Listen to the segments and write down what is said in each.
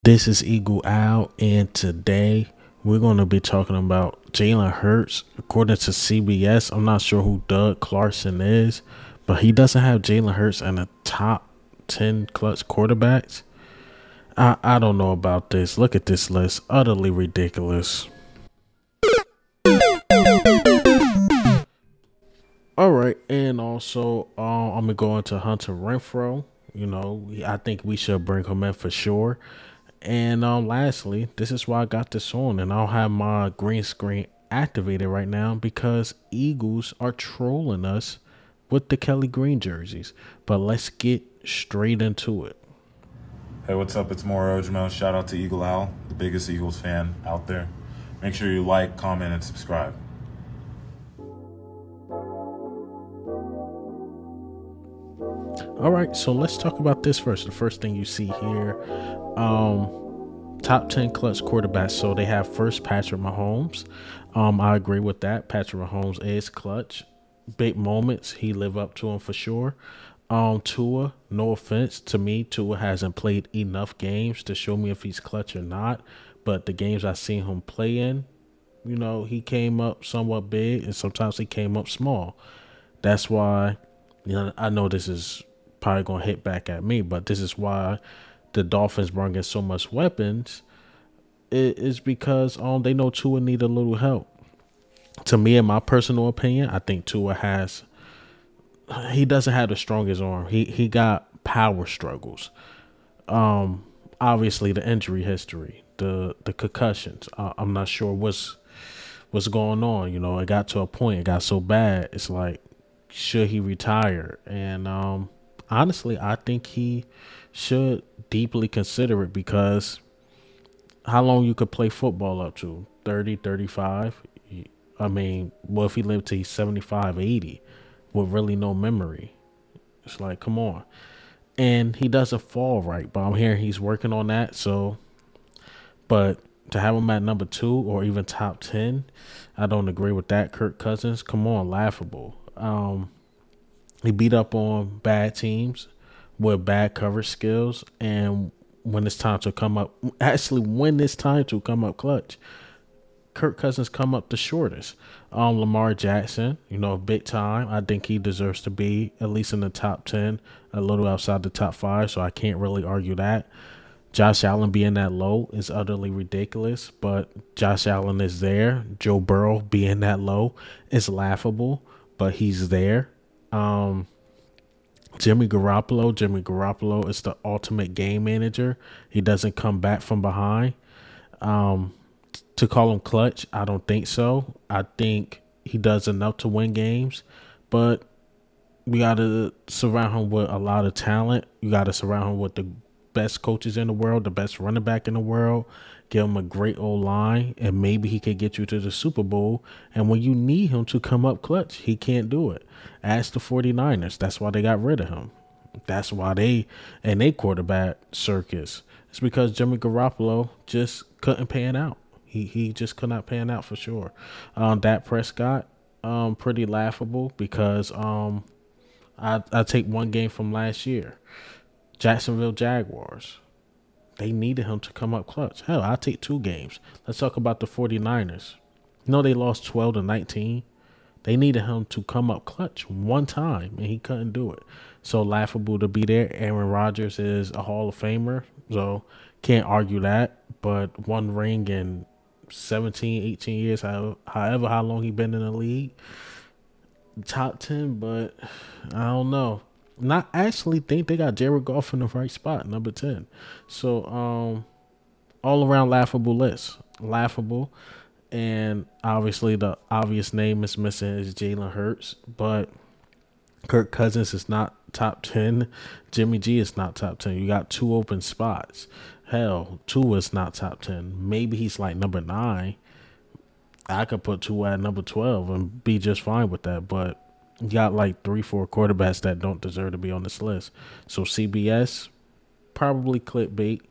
This is Eagle Owl, and today we're going to be talking about Jalen Hurts. According to CBS, I'm not sure who Doug Clarkson is, but he doesn't have Jalen Hurts in the top 10 clutch quarterbacks. I don't know about this. Look at this list. Utterly ridiculous. All right, and also I'm gonna go into Hunter Renfrow. I think we should bring him in for sure. And lastly, this is why I got this on, and I'll have my green screen activated right now because Eagles are trolling us with the Kelly Green jerseys. But let's get straight into it. Hey, what's up? It's Mauro Jamel. Shout out to Eagle Owl, the biggest Eagles fan out there. Make sure you like, comment, and subscribe. All right, so let's talk about this first. The first thing you see here, top 10 clutch quarterbacks. So they have first Patrick Mahomes. I agree with that. Patrick Mahomes is clutch. Big moments, he live up to them for sure. Tua, no offense to me, Tua hasn't played enough games to show me if he's clutch or not. But the games I've seen him play in, he came up somewhat big and sometimes he came up small. That's why, I know this is probably going to hit back at me, but this is why the Dolphins bring in so much weapons. It is because they know Tua need a little help. To me, in my personal opinion, I think he doesn't have the strongest arm. He got power struggles. Obviously the injury history, the concussions. I'm not sure what's going on. It got to a point. It got so bad. It's like, should he retire? And honestly, I think he should deeply consider it because how long you could play football up to 30, 35. I mean, what if he lived to he's 75, 80 with really no memory? It's like, come on. And he doesn't fall right, but I'm hearing he's working on that. So, but to have him at number 2 or even top 10, I don't agree with that. Kirk Cousins, come on, laughable. He beat up on bad teams with bad coverage skills, and when it's time to come up clutch, Kirk Cousins come up the shortest. Lamar Jackson, big time. I think he deserves to be at least in the top 10, a little outside the top 5, so I can't really argue that. Josh Allen being that low is utterly ridiculous, but Josh Allen is there. Joe Burrow being that low is laughable, but he's there. Jimmy Garoppolo is the ultimate game manager. He doesn't come back from behind. To call him clutch, I don't think so. I think he does enough to win games, but we got to surround him with a lot of talent. You got to surround him with the best coaches in the world, the best running back in the world, give him a great old line, and maybe he could get you to the Super Bowl. And when you need him to come up clutch, he can't do it. Ask the 49ers. That's why they got rid of him. That's why they quarterback circus. It's because Jimmy Garoppolo just couldn't pan out. He just could not pan out for sure. Dak Prescott, pretty laughable because I take one game from last year. Jacksonville Jaguars. They needed him to come up clutch. Hell, I'll take 2 games. Let's talk about the 49ers. They lost 12-19. They needed him to come up clutch one time, and he couldn't do it. So laughable to be there. Aaron Rodgers is a Hall of Famer, so can't argue that. But one ring in 17, 18 years, however how long he been in the league, top 10, but I don't know. Not actually think they got Jared Goff in the right spot, number 10. So all around laughable list. Laughable. And obviously the obvious name is missing is Jalen Hurts, but Kirk Cousins is not top 10. Jimmy G is not top 10. You got 2 open spots. Hell, Tua is not top 10. Maybe he's like number 9. I could put Tua at number 12 and be just fine with that, but you got like 3-4 quarterbacks that don't deserve to be on this list. So CBS, probably clickbait.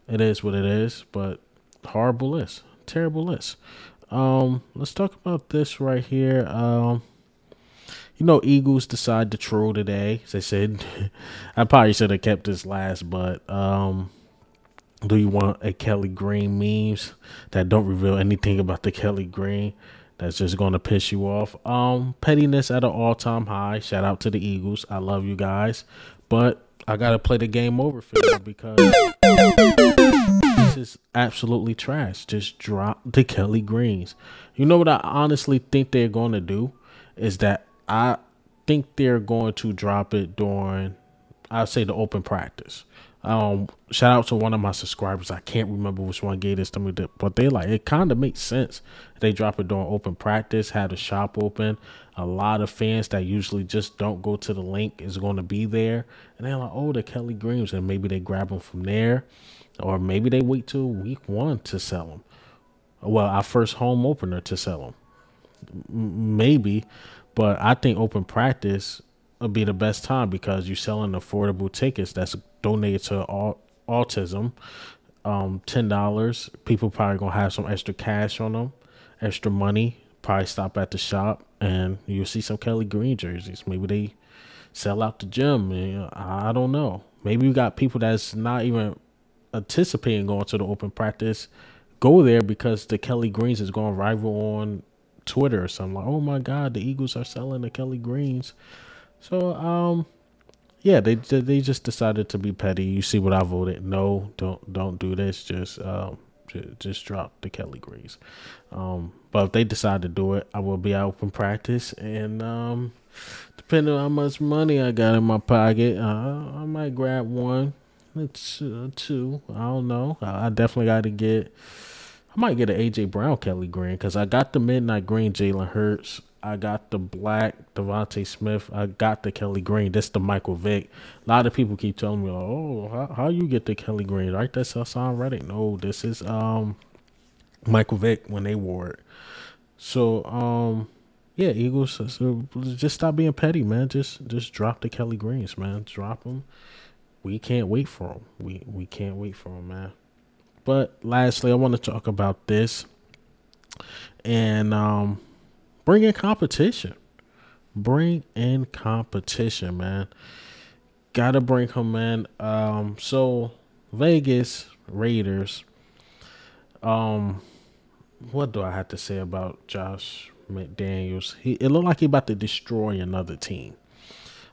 It is what it is, but horrible list. Terrible list. Let's talk about this right here. Eagles decide to troll today. As I said, I probably should have kept this last, but Do you want a Kelly Green memes that don't reveal anything about the Kelly Green? That's just going to piss you off. Pettiness at an all-time high. Shout out to the Eagles. I love you guys, but I gotta play the game over for you because this is absolutely trash. Just drop the Kelly Greens. You know what I honestly think they're going to do is that I think they're going to drop it during, I'll say, the open practice. Shout out to one of my subscribers. I can't remember which one gave this to me, but they like it kind of makes sense. They drop it during open practice, had the shop open. A lot of fans that usually just don't go to the link is going to be there, and they're like, "Oh, the Kelly Greens," and maybe they grab them from there, or maybe they wait till week 1 to sell them. Well, our first home opener to sell them, maybe, but I think open practice will be the best time because you're selling affordable tickets that's donated to autism. $10. People probably gonna have some extra cash on them, extra money. Probably stop at the shop and you'll see some Kelly Green jerseys. Maybe they sell out the gym. I don't know. Maybe you got people that's not even anticipating going to the open practice go there because the Kelly Greens is going rival on Twitter or something. Like, oh my God, the Eagles are selling the Kelly Greens. So yeah, they just decided to be petty. You see what I voted? No, don't do this. Just drop the Kelly Greens. But if they decide to do it, I will be out open practice, and depending on how much money I got in my pocket, I might grab one. It's two. I don't know. I definitely got to get. I might get an AJ Brown Kelly Green because I got the midnight green Jalen Hurts. I got the black Devontae Smith. I got the Kelly Green. That's the Michael Vick. A lot of people keep telling me, like, "Oh, how you get the Kelly Green?" Right? That's Hassan Reddick. No, this is Michael Vick when they wore it. So yeah, Eagles. So just stop being petty, man. Just drop the Kelly Greens, man. Drop them. We can't wait for them. We can't wait for them, man. But lastly, I want to talk about this and bring in competition. Bring in competition, man. Gotta bring him in. So Vegas Raiders. What do I have to say about Josh McDaniels? It looked like he about to destroy another team.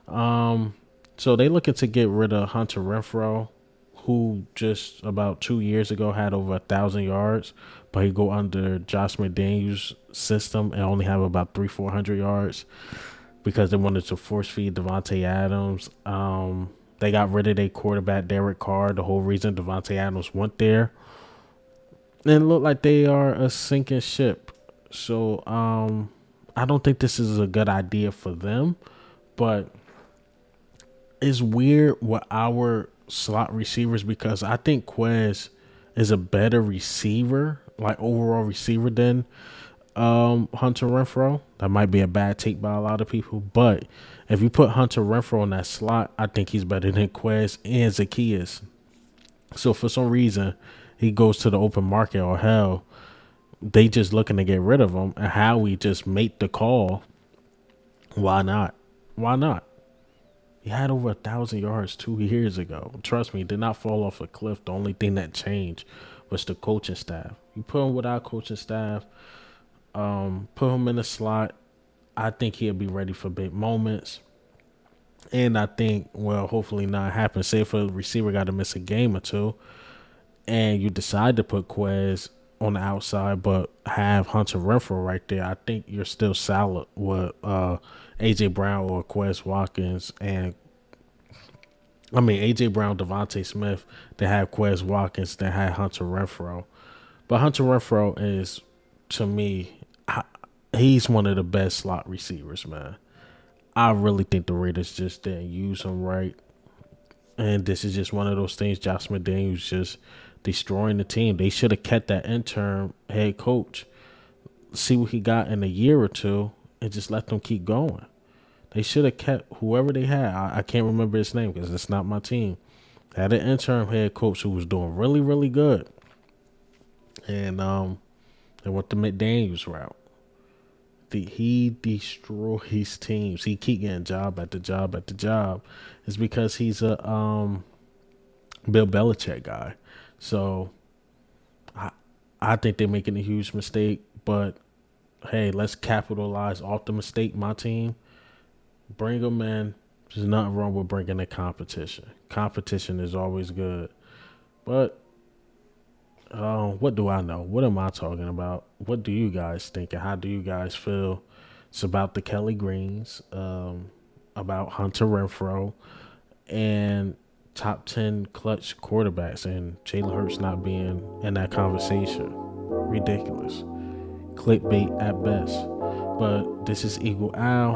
So they looking to get rid of Hunter Renfrow, who just about 2 years ago had over 1,000 yards, but he go under Josh McDaniels' system and only have about 400 yards because they wanted to force feed Devontae Adams. They got rid of their quarterback Derek Carr. The whole reason Devontae Adams went there, and it looked like they are a sinking ship. So I don't think this is a good idea for them, but it's weird with our slot receivers because I think Quez is a better receiver, like overall receiver, than Hunter Renfrow. That might be a bad take by a lot of people, but if you put Hunter Renfrow in that slot, I think he's better than Quez and Zacchaeus. So for some reason, he goes to the open market, or hell, they just looking to get rid of him, and how we just make the call. Why not? Why not? He had over 1,000 yards 2 years ago. Trust me, he did not fall off a cliff. The only thing that changed was the coaching staff. You put him with our coaching staff, put him in the slot. I think he'll be ready for big moments. And I think, well, hopefully not happen. Say if a receiver got to miss a game or two, and you decide to put Quez on the outside, but have Hunter Renfrow right there, I think you're still solid with AJ Brown or Quez Watkins, and I mean AJ Brown, Devontae Smith. They have Quez Watkins. They have Hunter Renfrow, but Hunter Renfrow is, to me, he's one of the best slot receivers, man. I really think the Raiders just didn't use him right, and this is just one of those things. Josh McDaniels just destroying the team. They should have kept that interim head coach, see what he got in a year or two, and just let them keep going. They should have kept whoever they had. I can't remember his name because it's not my team. They had an interim head coach who was doing really, really good. And they went the McDaniels route. He destroys teams. He keep getting job after job after job. It's because he's a Bill Belichick guy. So I I think they're making a huge mistake, but hey, let's capitalize off the mistake. My team, bring them in. There's nothing wrong with bringing a competition. Competition is always good. But what do I know? What am I talking about? What do you guys think? And how do you guys feel? It's about the Kelly Greens, about Hunter Renfrow, and top 10 clutch quarterbacks, and Jalen Hurts not being in that conversation. Ridiculous. Clickbait at best. But this is Eagle Al.